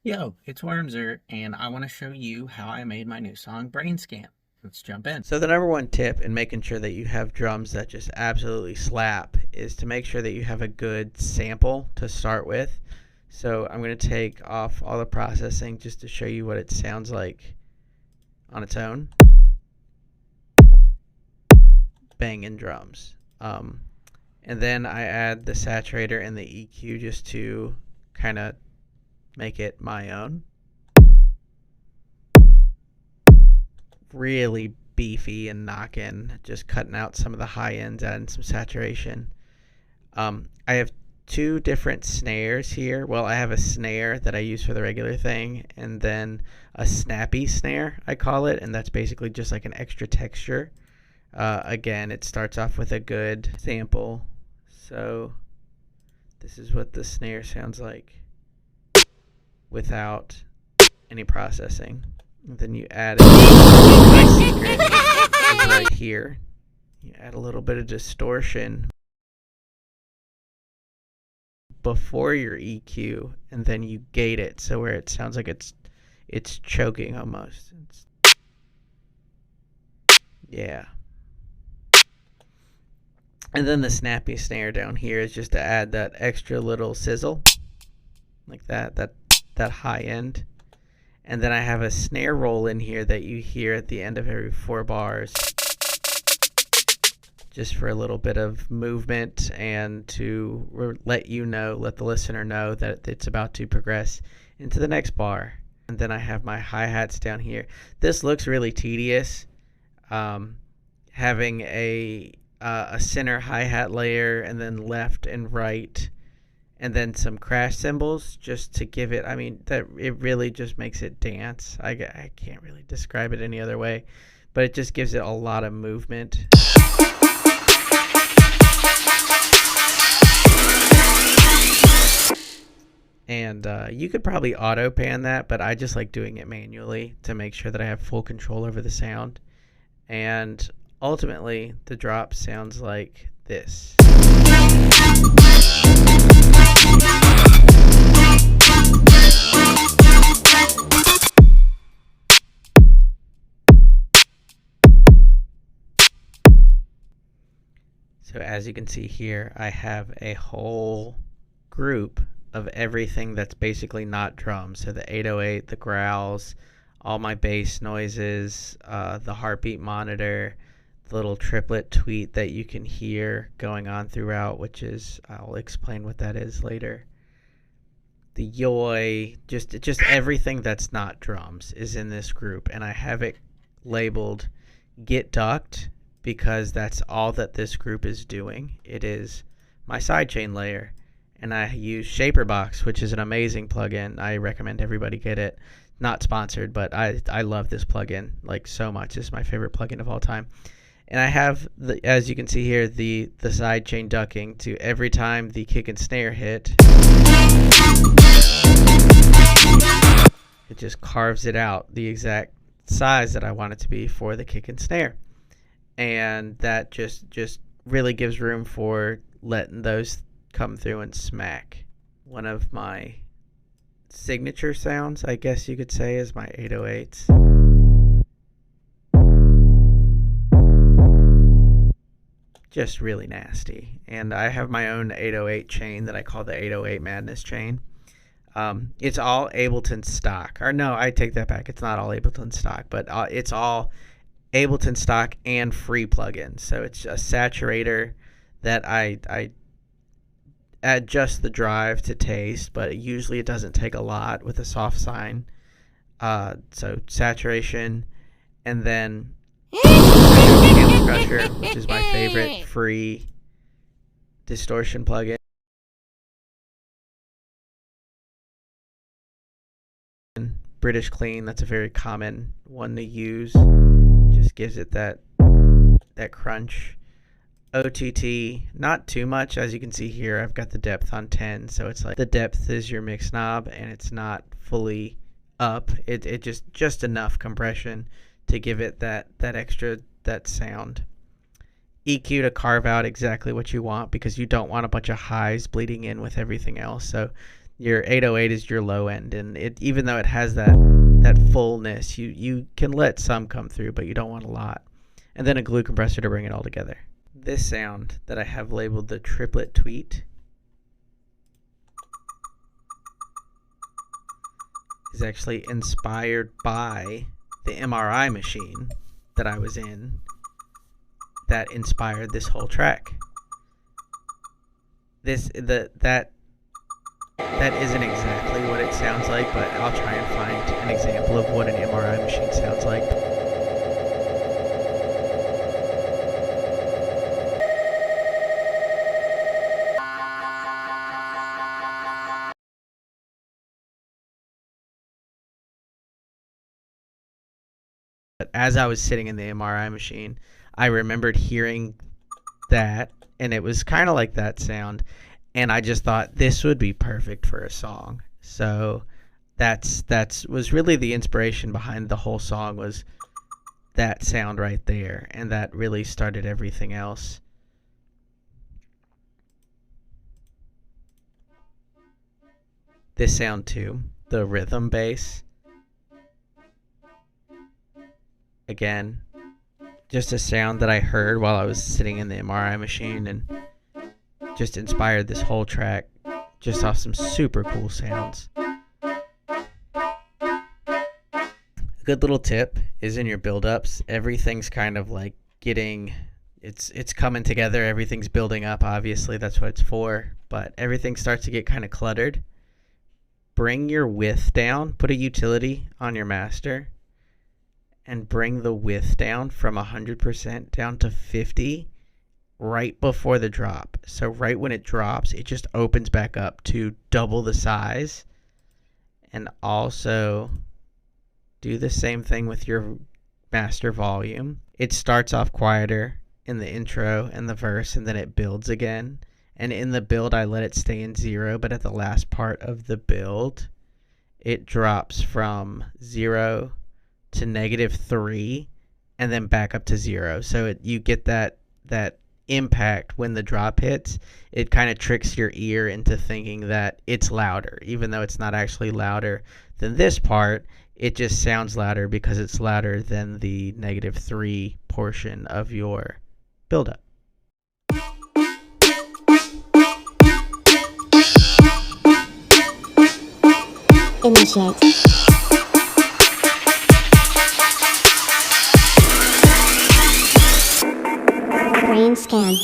Yo, it's Wermzer, and I want to show you how I made my new song, Brain Scan. Let's jump in. So the number one tip in making sure that you have drums that just absolutely slap is to make sure that you have a good sample to start with. So I'm going to take off all the processing just to show you what it sounds like on its own. Banging drums. And then I add the saturator and the EQ just to kind of make it my own. Really beefy and knocking, just cutting out some of the high ends, adding some saturation. I have two different snares here. Well, I have a snare that I use for the regular thing, and then a snappy snare, I call it, and that's basically just like an extra texture. Again, it starts off with a good sample. So this is what the snare sounds like without any processing. And then you add it. My secret is right here. You add a little bit of distortion before your EQ, and then you gate it so where it sounds like it's choking almost. Yeah. And then the snappy snare down here is just to add that extra little sizzle, like that high end. And then I have a snare roll in here that you hear at the end of every 4 bars, just for a little bit of movement and to let the listener know that it's about to progress into the next bar. And then I have my hi-hats down here. This looks really tedious, having a center hi-hat layer and then left and right, and then some crash cymbals just to give it, I mean, that it really just makes it dance. I can't really describe it any other way, but it just gives it a lot of movement. And you could probably auto pan that, but I just like doing it manually to make sure that I have full control over the sound. And ultimately, the drop sounds like this. So as you can see here, I have a whole group of everything that's basically not drums. So the 808, the growls, all my bass noises, the heartbeat monitor, the little triplet tweet that you can hear going on throughout, which is, I'll explain what that is later. The yoy, just everything that's not drums is in this group, and I have it labeled Get Ducked because that's all that this group is doing. It is my sidechain layer, and I use Shaperbox, which is an amazing plugin. I recommend everybody get it. Not sponsored, but I love this plugin like so much. It's my favorite plugin of all time. And I have, as you can see here, the sidechain ducking to every time the kick and snare hit. It just carves it out the exact size that I want it to be for the kick and snare. And that just really gives room for letting those come through and smack. One of my signature sounds, I guess you could say, is my 808s. Just really nasty. And I have my own 808 chain that I call the 808 Madness chain. It's all Ableton stock. Or no, I take that back. It's not all Ableton stock, but it's all Ableton stock and free plugins. So it's a saturator that I adjust the drive to taste, but usually it doesn't take a lot with a soft sine. So saturation, and then Camel Crusher, which is my favorite free distortion plugin. British Clean, that's a very common one to use. Just gives it that crunch. OTT, not too much. As you can see here, I've got the depth on 10, so it's like the depth is your mix knob, and it's not fully up. It just enough compression to give it that extra sound. EQ to carve out exactly what you want, because you don't want a bunch of highs bleeding in with everything else. So Your 808 is your low end, and it, even though it has that fullness, you can let some come through, but you don't want a lot. And then a glue compressor to bring it all together. This sound that I have labeled the triplet tweet is actually inspired by the MRI machine that I was in that inspired this whole track. That isn't exactly what it sounds like, but I'll try and find an example of what an MRI machine sounds like. But as I was sitting in the MRI machine, I remembered hearing that, and it was kind of like that sound, and I just thought this would be perfect for a song. So that's was really the inspiration behind the whole song, was that sound right there, and that really started everything else. This sound too, the rhythm bass. Again, just a sound that I heard while I was sitting in the MRI machine, and just inspired this whole track just off some super cool sounds. A good little tip is in your build-ups, everything's kind of like getting, it's coming together, everything's building up, obviously that's what it's for, but everything starts to get kind of cluttered. Bring your width down, put a utility on your master, and bring the width down from 100% down to 50 right before the drop. So right when it drops, it just opens back up to double the size. And also do the same thing with your master volume. It starts off quieter in the intro and the verse, and then it builds again. And in the build, I let it stay in 0, but at the last part of the build, it drops from 0 to -3 and then back up to 0. So you get that impact when the drop hits. It kind of tricks your ear into thinking that it's louder, even though it's not actually louder than this part. It just sounds louder because it's louder than the -3 portion of your buildup. Initiate. Brain scan.